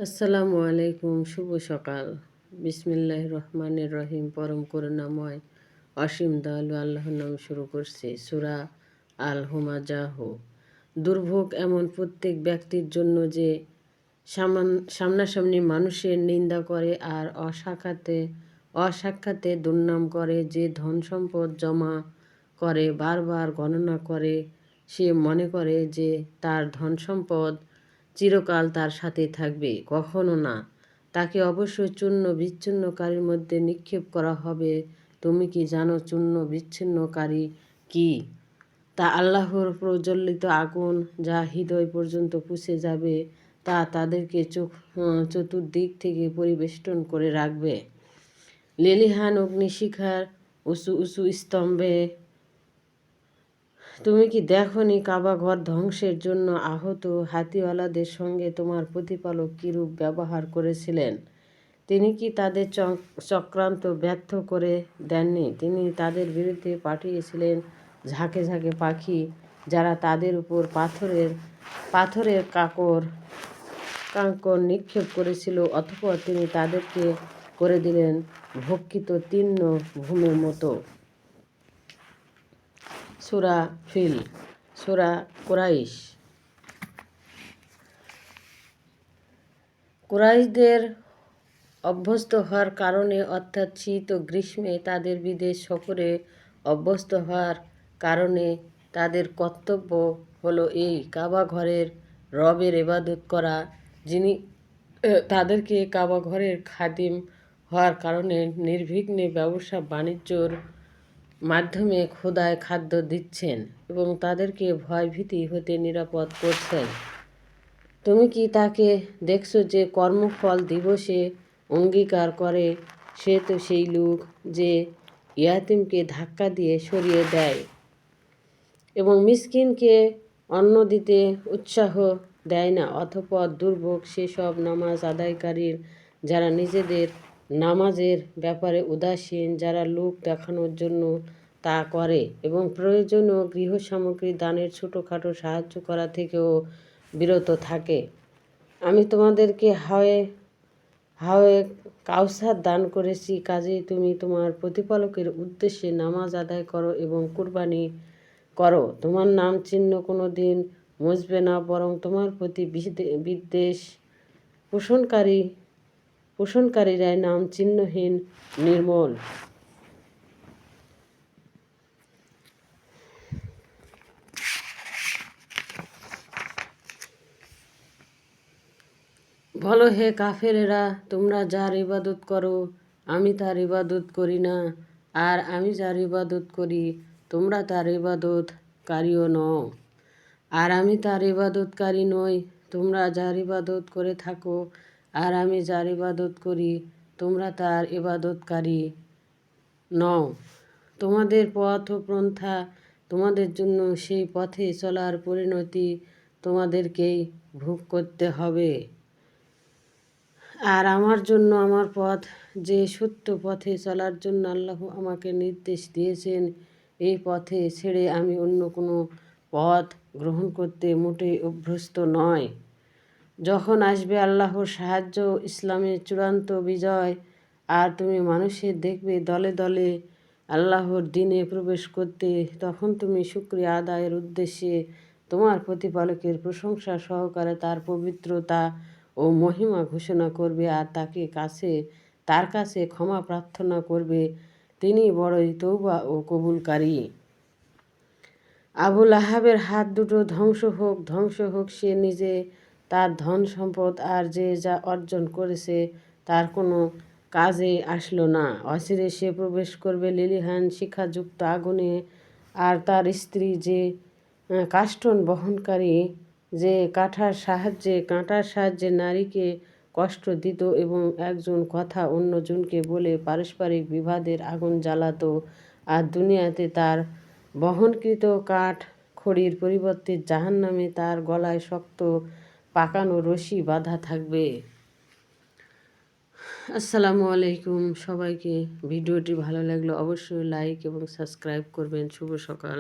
আসসালামু আলাইকুম, শুভ সকাল। বিসমিল্লাহির রহমানির রহিম। পরম করুণাময় অসীম দয়ালু আল্লাহর নামে শুরু করছি। সূরা আল হুমাজাহ। দুর্ভোগ এমন প্রত্যেক ব্যক্তির জন্য যে সামনাসামনি মানুষের নিন্দা করে আর অসাক্ষাতে দুর্নাম করে, যে ধন সম্পদ জমা করে বারবার গণনা করে, সে মনে করে যে তার ধন সম্পদ চিরকাল তার সাথে থাকবে। কখনো না, তাকে অবশ্যই চূর্ণ বিচ্ছিন্নকারীর মধ্যে নিক্ষেপ করা হবে। তুমি কি জানো চূর্ণ বিচ্ছিন্নকারী কি? তা আল্লাহর প্রজ্বলিত আগুন, যা হৃদয় পর্যন্ত পুষে যাবে, তা তাদেরকে চতুর্দিক থেকে পরিবেষ্টন করে রাখবে। লেলিহান অগ্নিশিখার উঁচু উঁচু স্তম্ভে তুমি কি দেখনি কাবা ঘর ধ্বংসের জন্য আহত হাতিওয়ালাদের সঙ্গে তোমার প্রতিপালক কিরূপ ব্যবহার করেছিলেন? তিনি কি তাদের চক্রান্ত ব্যর্থ করে দেননি? তিনি তাদের বিরুদ্ধে পাঠিয়েছিলেন ঝাঁকে ঝাঁকে পাখি, যারা তাদের উপর পাথরের কাঁকর নিক্ষেপ করেছিল। অতঃপর তিনি তাদেরকে করে দিলেন ভক্ষিত তীর্ণ ভূমির মতো। সূরা ফিল। সূরা কুরাইশদের অভ্যস্ত হওয়ার কারণে, অর্থাৎ শীত ও গ্রীষ্মে তাদের বিদেশ সফরে অভ্যস্ত হওয়ার কারণে তাদের কর্তব্য হলো এই কাবা ঘরের রবের ইবাদত করা, যিনি তাদেরকে কাবা ঘরের খাদিম হওয়ার কারণে নির্বিঘ্নে ব্যবসা বাণিজ্যর মাধ্যমে ক্ষুধায় খাদ্য দিচ্ছেন এবং তাদেরকে ভয়ভীতি হতে নিরাপদ করছেন। তুমি কি তাকে দেখছো যে কর্মফল দিবসে অঙ্গীকার করে? সে তো সেই লোক যে ইয়াতিমকে ধাক্কা দিয়ে সরিয়ে দেয় এবং মিসকিনকে অন্ন দিতে উৎসাহ দেয় না। অতঃপর দুর্ভোগ সেসব নামাজ আদায়কারীর, যারা নিজেদের নামাজের ব্যাপারে উদাসীন, যারা লোক দেখানোর জন্য তা করে এবং প্রয়োজনীয় গৃহসামগ্রী দানের ছোটোখাটো সাহায্য করা থেকেও বিরত থাকে। আমি তোমাদেরকে হাওয়ে কাউসার দান করেছি, কাজেই তুমি তোমার প্রতিপালকের উদ্দেশ্যে নামাজ আদায় করো এবং কুরবানি করো। তোমার নাম চিহ্ন কোনো দিন মুছবে না, বরং তোমার প্রতি বিদ্বেষ পোষণকারীরাই নাম চিহ্নহীন নির্মল। বলো, হে কাফেরেরা, তোমরা যার ইবাদত করো আমি তার ইবাদত করি না, আর আমি যার ইবাদত করি তোমরা তার ইবাদতকারীও নও। আর আমি তার ইবাদতকারী নই, তোমরা যার ইবাদত করে থাকো, আর আমি যার ইবাদত করি তোমরা তার ইবাদতকারী নও। তোমাদের পথ ও পন্থা তোমাদের জন্য, সেই পথে চলার পরিণতি তোমাদেরকেই ভোগ করতে হবে। আর আমার জন্য আমার পথ, যে সত্য পথে চলার জন্য আল্লাহ আমাকে নির্দেশ দিয়েছেন, এই পথে ছেড়ে আমি অন্য কোনো পথ গ্রহণ করতে মোটেই অভ্যস্ত নয়। যখন আসবে আল্লাহর সাহায্য, ইসলামের চূড়ান্ত বিজয়, আর তুমি মানুষের দেখবে দলে দলে আল্লাহর দ্বীনে প্রবেশ করতে, তখন তুমি শুকরিয়া আদায়ের উদ্দেশ্যে তোমার প্রতিপালকের প্রশংসা সহকারে তার পবিত্রতা ও মহিমা ঘোষণা করবে আর তার কাছে ক্ষমা প্রার্থনা করবে। তিনি বড়ই তওবা ও কবুলকারী। আবু লাহাবের হাত দুটো ধ্বংস হোক সে নিজে, তার ধন সম্পদ আর যে যা অর্জন করেছে তার কোনো কাজে আসলো না। অচিরে সে প্রবেশ করবে লেলিহান শিখাযুক্ত আগুনে। আর তার স্ত্রী যে কাষ্ঠন বহনকারী, যে কাঁটার সাহায্যে নারীকে কষ্ট দিত এবং একজন কথা অন্যজনকে বলে পারস্পরিক বিবাদের আগুন জ্বালাতো। আর দুনিয়াতে তার বহনকৃত কাঠ খড়ির পরিবর্তে জাহান্নামে তার গলায় শক্ত পাকানো রশি বাঁধা থাকবে। আসসালামু আলাইকুম সবাইকে। ভিডিওটি ভালো লাগলে অবশ্যই লাইক এবং সাবস্ক্রাইব করবেন। শুভ সকাল।